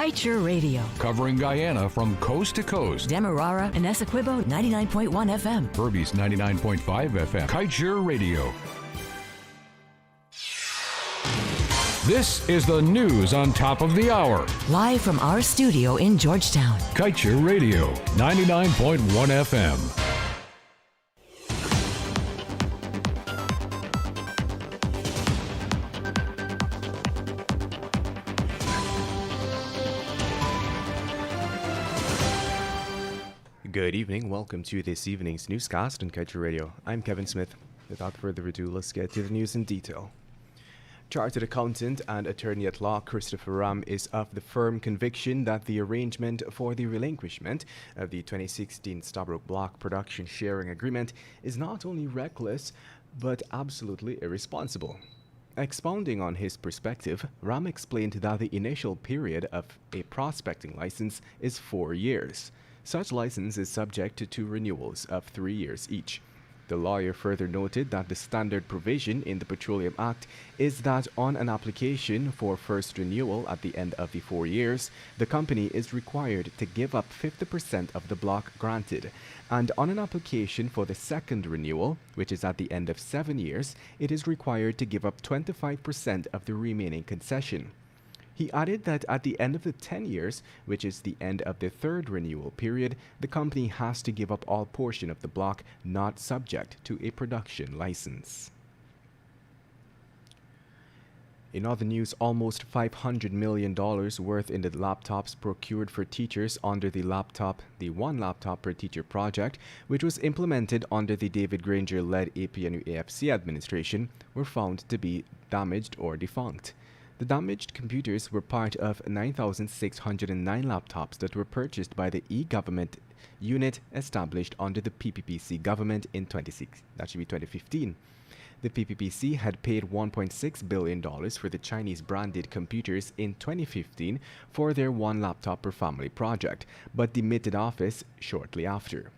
Kaieteur Radio. Covering Guyana from coast to coast. Demerara and Essequibo 99.1 FM. Berbice 99.5 FM. Kaieteur Radio. This is the news on top of the hour. Live from our studio in Georgetown. Kaieteur Radio 99.1 FM. Good evening. Welcome to this evening's newscast on Kaieteur Radio. I'm Kevin Smith. Without further ado, let's get to the news in detail. Chartered accountant and attorney at law Christopher Ram is of the firm conviction that the arrangement for the relinquishment of the 2016 Stabroek Block production sharing agreement is not only reckless but absolutely irresponsible. Expounding on his perspective, Ram explained that the initial period of a prospecting license is 4 years. Such license is subject to 2 renewals of 3 years each. The lawyer further noted that the standard provision in the Petroleum Act is that on an application for first renewal at the end of the 4 years, the company is required to give up 50% of the block granted, and on an application for the second renewal, which is at the end of 7 years, it is required to give up 25% of the remaining concession. He added that at the end of the 10 years, which is the end of the third renewal period, the company has to give up all portion of the block not subject to a production license. In other news, almost $500 million worth in the laptops procured for teachers under the One Laptop Per Teacher project, which was implemented under the David Granger-led APNU-AFC administration, were found to be damaged or defunct. The damaged computers were part of 9,609 laptops that were purchased by the e-government unit established under the PPPC government in 2015. The PPPC had paid $1.6 billion for the Chinese branded computers in 2015 for their One Laptop Per Family project, but demitted office shortly after.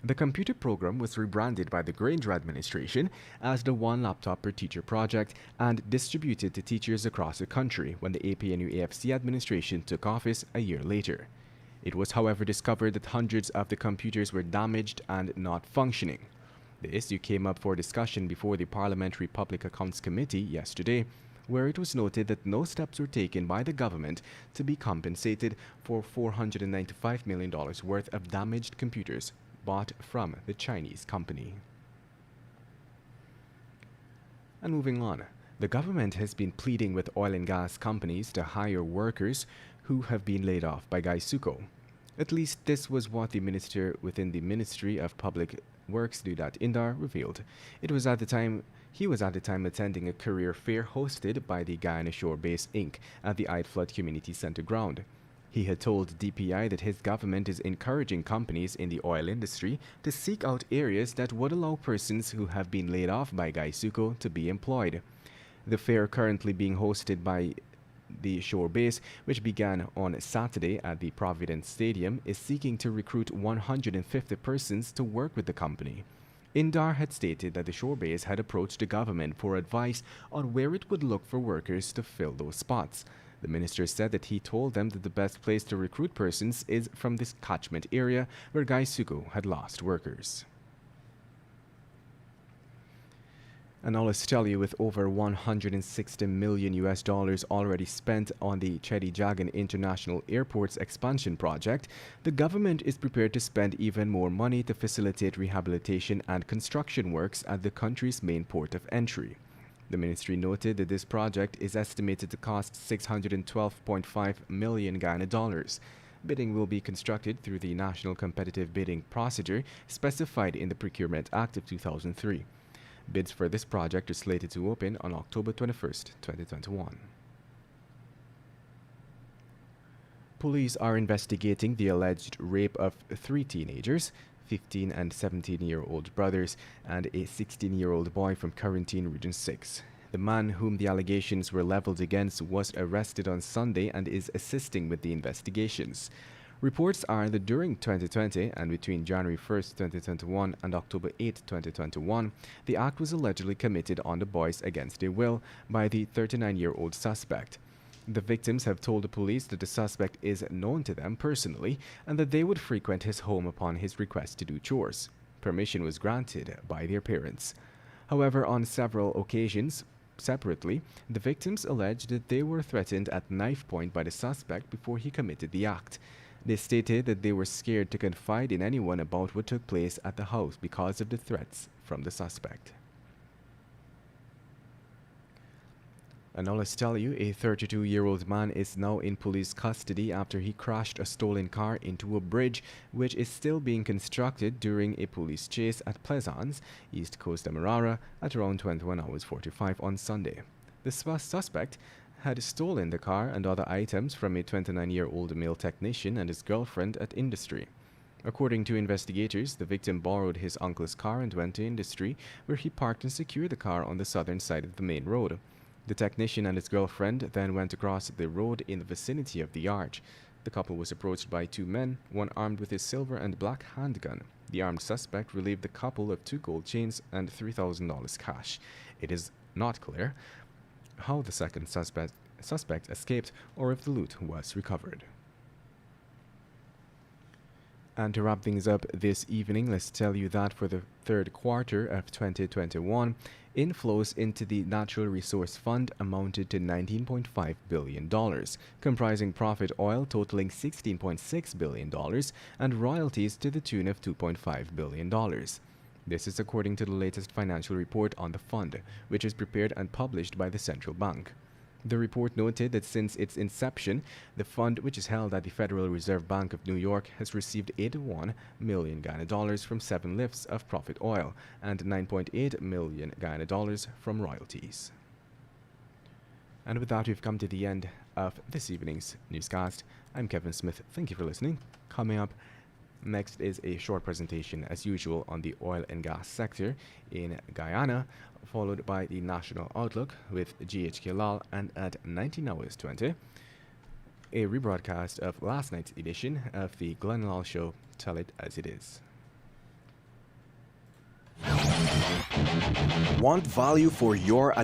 The computer program was rebranded by the Granger administration as the One Laptop Per Teacher project and distributed to teachers across the country when the APNU-AFC administration took office a year later. It was, however, discovered that hundreds of the computers were damaged and not functioning. The issue came up for discussion before the Parliamentary Public Accounts Committee yesterday, where it was noted that no steps were taken by the government to be compensated for $495 million worth of damaged computers bought from the Chinese company. And moving on, the government has been pleading with oil and gas companies to hire workers who have been laid off by Kaieteur. At least this was what the minister within the Ministry of Public Works, Dudat Indar, revealed. He was at the time attending a career fair hosted by the Guyana Shore Base Inc. at the Flood Community Center ground. He had told DPI that his government is encouraging companies in the oil industry to seek out areas that would allow persons who have been laid off by Kaieteur to be employed. The fair, currently being hosted by the shore base, which began on Saturday at the Providence Stadium, is seeking to recruit 150 persons to work with the company. Indar had stated that the shore base had approached the government for advice on where it would look for workers to fill those spots. The minister said that he told them that the best place to recruit persons is from this catchment area where Kaieteur had lost workers. And now let's tell you, with over $160 million already spent on the Chedi Jagan International Airport's expansion project, the government is prepared to spend even more money to facilitate rehabilitation and construction works at the country's main port of entry. The ministry noted that this project is estimated to cost $612.5 million Guyana dollars. Bidding will be constructed through the National Competitive Bidding Procedure specified in the Procurement Act of 2003. Bids for this project are slated to open on October 21st, 2021. Police are investigating the alleged rape of 3 teenagers, 15 and 17-year-old brothers, and a 16-year-old boy from Quarantine Region 6. The man whom the allegations were leveled against was arrested on Sunday and is assisting with the investigations. Reports are that during 2020 and between January 1st, 2021 and October 8, 2021, the act was allegedly committed on the boys against their will by the 39-year-old suspect. The victims have told the police that the suspect is known to them personally and that they would frequent his home upon his request to do chores. Permission was granted by their parents. However, on several occasions, separately, the victims alleged that they were threatened at knife point by the suspect before he committed the act. They stated that they were scared to confide in anyone about what took place at the house because of the threats from the suspect. And now let's tell you, a 32-year-old man is now in police custody after he crashed a stolen car into a bridge which is still being constructed during a police chase at Plaisance, East Coast Demerara, at around 21 hours 45 on Sunday. The suspect had stolen the car and other items from a 29-year-old male technician and his girlfriend at Industry. According to investigators, the victim borrowed his uncle's car and went to Industry, where he parked and secured the car on the southern side of the main road. The technician and his girlfriend then went across the road in the vicinity of the arch. The couple was approached by two men, one armed with a silver and black handgun. The armed suspect relieved the couple of 2 gold chains and $3,000 cash. It is not clear how the second suspect escaped or if the loot was recovered. And to wrap things up this evening, let's tell you that for the third quarter of 2021, inflows into the Natural Resource Fund amounted to $19.5 billion, comprising profit oil totaling $16.6 billion and royalties to the tune of $2.5 billion. This is according to the latest financial report on the fund, which is prepared and published by the central bank. The report noted that since its inception, the fund, which is held at the Federal Reserve Bank of New York, has received 81 million Ghana dollars from 7 lifts of profit oil and 9.8 million Ghana dollars from royalties. And with that, we've come to the end of this evening's newscast. I'm Kevin Smith. Thank you for listening. Coming up next is a short presentation, as usual, on the oil and gas sector in Guyana, followed by the National Outlook with GHK Lal, and at 19 hours 20, a rebroadcast of last night's edition of the Glenn Lal Show, Tell It As It Is. Want value for your